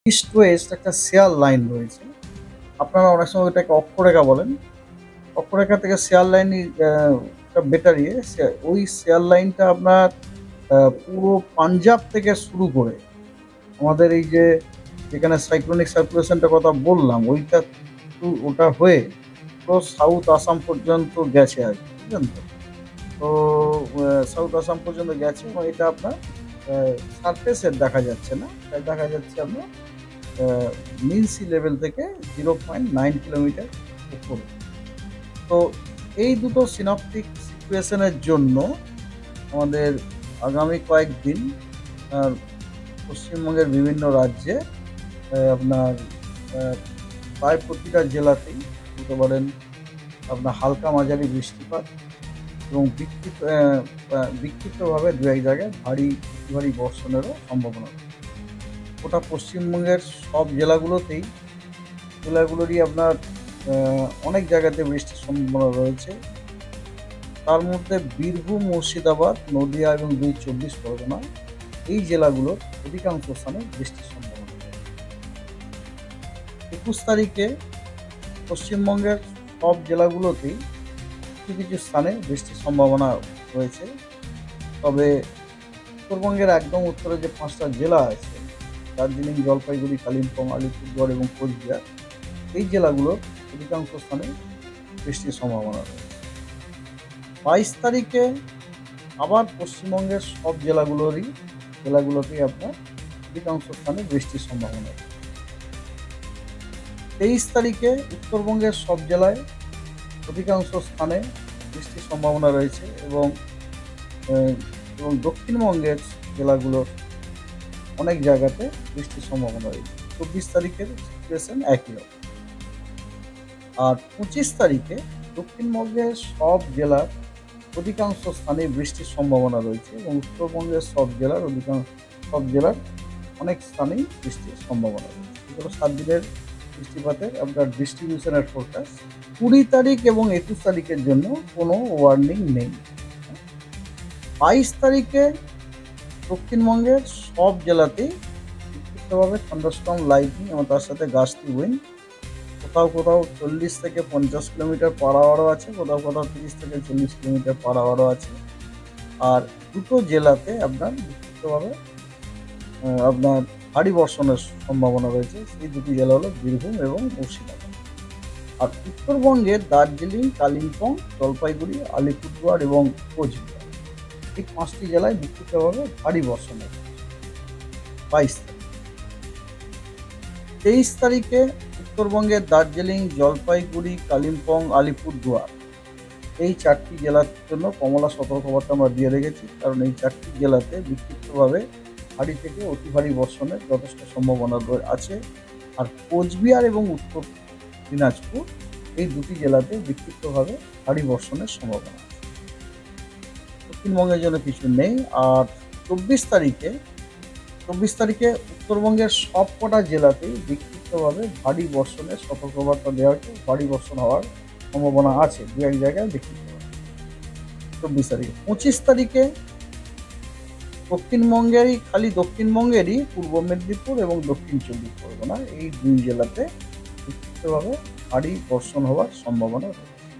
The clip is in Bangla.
ইস্ট ওয়েস্ট একটা শেয়ার লাইন রয়েছে। আপনারা অনেক সময় ওটাকে অক্ষরেখা বলেন। অক্ষরেখা থেকে শেয়ার লাইন বেটার ওই শেয়ার লাইনটা আপনার পুরো পাঞ্জাব থেকে শুরু করে আমাদের এই যে যেখানে সাইক্লোনিক সার্কুলেশনটার কথা বললাম ওইটা ওটা হয়ে তো সাউথ আসাম পর্যন্ত গেছে আর কি, বুঝলেন তো? তো সাউথ আসাম পর্যন্ত গেছে এবং এটা আপনার সারফেসের দেখা যাচ্ছে না, তাই দেখা যাচ্ছে আপনার মিন সি লেভেল থেকে 0.9 কিলোমিটার উপরে। তো এই দুটো সিনপটিক সিচুয়েশনের জন্য আমাদের আগামী কয়েকদিন পশ্চিমবঙ্গের বিভিন্ন রাজ্যে আপনার প্রায় প্রতিটা জেলাতেই বলতে পারেন আপনার হালকা মাঝারি বৃষ্টিপাত এবং বিক্ষিপ্তভাবে দু এক জায়গায় ভারী ভারী বর্ষণেরও সম্ভাবনা রয়েছে। গোটা পশ্চিমবঙ্গের সব জেলাগুলোরই আপনার অনেক জায়গাতে বৃষ্টির সম্ভাবনা রয়েছে। তার মধ্যে বীরভূম, মুর্শিদাবাদ, নদিয়া এবং ২ চব্বিশ পরগনা এই জেলাগুলোর অধিকাংশ স্থানে বৃষ্টির সম্ভাবনা রয়েছে। ২১ তারিখে পশ্চিমবঙ্গের সব জেলাগুলোতেই কিছু কিছু স্থানে বৃষ্টির সম্ভাবনা রয়েছে। তবে উত্তরবঙ্গের একদম উত্তরে যে 5টা জেলা আছে দার্জিলিং, জলপাইগুড়ি, কালিম্পং, আলিপুরদুয়ার এবং কোচবিহার এই জেলাগুলোর অধিকাংশ স্থানে বৃষ্টির সম্ভাবনা রয়েছে। 22 তারিখে আবার পশ্চিমবঙ্গের সব জেলাগুলোতেই আপনার অধিকাংশ স্থানে বৃষ্টির সম্ভাবনা রয়েছে। 23 তারিখে উত্তরবঙ্গের সব জেলায় অধিকাংশ স্থানে বৃষ্টির সম্ভাবনা রয়েছে এবং দক্ষিণবঙ্গের জেলাগুলোর অনেক জায়গাতে বৃষ্টির সম্ভাবনা রয়েছে। 24 তারিখের সিচুয়েশন একই রকম। আর 25 তারিখে দক্ষিণবঙ্গের সব জেলার অধিকাংশ স্থানে বৃষ্টির সম্ভাবনা রয়েছে এবং উত্তরবঙ্গের সব জেলার অনেক স্থানেই বৃষ্টির সম্ভাবনা রয়েছে। এগুলো 7 দিনের বৃষ্টিপাতের আপনার ডিস্ট্রিবিউশনের ফোরকাস্ট। 20 তারিখ এবং 21 তারিখের জন্য কোনো ওয়ার্নিং নেই। 22 তারিখে দক্ষিণবঙ্গের সব জেলাতেই বিক্ষিপ্তভাবে থান্ডারস্টর্ম, লাইটনিং এবং তার সাথে গাস্টি উইন্ড, কোথাও 40 থেকে 50 কিলোমিটার পার আওয়ারও আছে, কোথাও 30 থেকে 40 কিলোমিটার পার আওয়ারও আছে। আর দুটো জেলাতে আপনার বিক্ষিপ্তভাবে আপনার ভারী বর্ষণের সম্ভাবনা রয়েছে। সেই দুটি জেলা হলো বীরভূম এবং মুর্শিদাবাদ। আর উত্তরবঙ্গের দার্জিলিং, কালিম্পং, জলপাইগুড়ি, আলিপুরদুয়ার এবং কোচবিহার এই 5টি জেলায় বিক্ষিপ্তভাবে ভারী বর্ষণের। 22 তারিখ। 23 তারিখে উত্তরবঙ্গের দার্জিলিং, জলপাইগুড়ি, কালিম্পং, আলিপুরদুয়ার এই 4টি জেলার জন্য কমলা সতর্কবার্তা আমরা দিয়ে রেখেছি, কারণ এই 4টি জেলাতে বিক্ষিপ্তভাবে ভারী থেকে অতি ভারী বর্ষণের যথেষ্ট সম্ভাবনা আছে। আর কোচবিহার এবং উত্তর দিনাজপুর এই দুটি জেলাতে বিক্ষিপ্তভাবে ভারী বর্ষণের সম্ভাবনা আছে। দক্ষিণবঙ্গের জন্য কিছু নেই। আর 24 তারিখে উত্তরবঙ্গের সবকটা জেলাতেই বিক্ষিপ্তভাবে ভারী বর্ষণের সতর্কবার্তা দেওয়া হয়েছে। ভারী বর্ষণ হওয়ার সম্ভাবনা আছে দু এক জায়গায় বিক্ষিপ্তভাবে। 24 তারিখে। 25 তারিখে দক্ষিণবঙ্গেরই পূর্ব মেদিনীপুর এবং দক্ষিণ 24 পরগনা এই 2 জেলাতে বিক্ষিপ্তভাবে ভারী বর্ষণ হওয়ার সম্ভাবনা রয়েছে।